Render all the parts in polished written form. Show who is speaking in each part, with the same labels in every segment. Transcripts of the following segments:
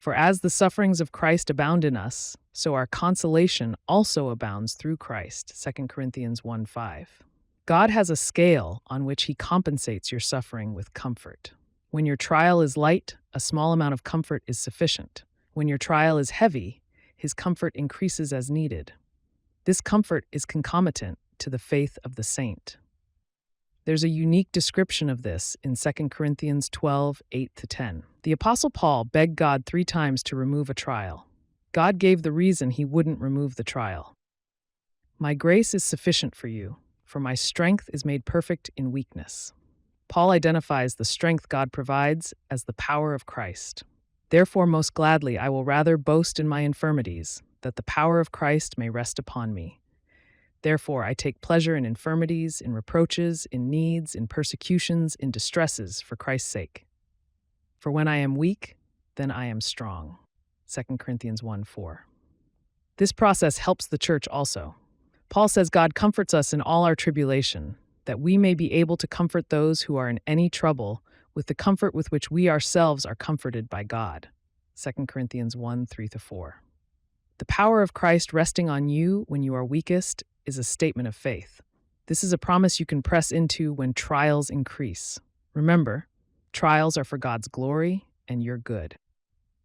Speaker 1: For as the sufferings of Christ abound in us, so our consolation also abounds through Christ. 2 Corinthians 1:5. God has a scale on which he compensates your suffering with comfort. When your trial is light, a small amount of comfort is sufficient. When your trial is heavy, his comfort increases as needed. This comfort is concomitant to the faith of the saint. There's a unique description of this in 2 Corinthians 12:8-10. The Apostle Paul begged God 3 times to remove a trial. God gave the reason he wouldn't remove the trial. My grace is sufficient for you, for my strength is made perfect in weakness. Paul identifies the strength God provides as the power of Christ. Therefore, most gladly, I will rather boast in my infirmities, that the power of Christ may rest upon me. Therefore, I take pleasure in infirmities, in reproaches, in needs, in persecutions, in distresses, for Christ's sake. For when I am weak, then I am strong. 2 Corinthians 1:4. This process helps the church also. Paul says God comforts us in all our tribulation, that we may be able to comfort those who are in any trouble with the comfort with which we ourselves are comforted by God. 2 Corinthians 1:3-4. The power of Christ resting on you when you are weakest is a statement of faith. This is a promise you can press into when trials increase. Remember, trials are for God's glory and your good.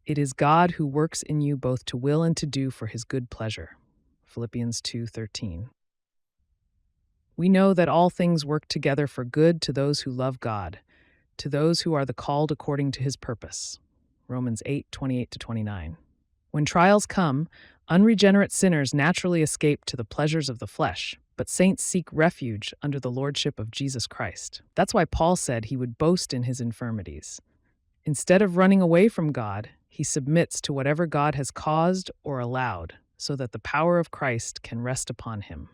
Speaker 1: It is God who works in you both to will and to do for his good pleasure. Philippians 2:13. We know that all things work together for good to those who love God, to those who are the called according to his purpose. Romans 8:28-29. When trials come, unregenerate sinners naturally escape to the pleasures of the flesh, but saints seek refuge under the lordship of Jesus Christ. That's why Paul said he would boast in his infirmities. Instead of running away from God, he submits to whatever God has caused or allowed, so that the power of Christ can rest upon him.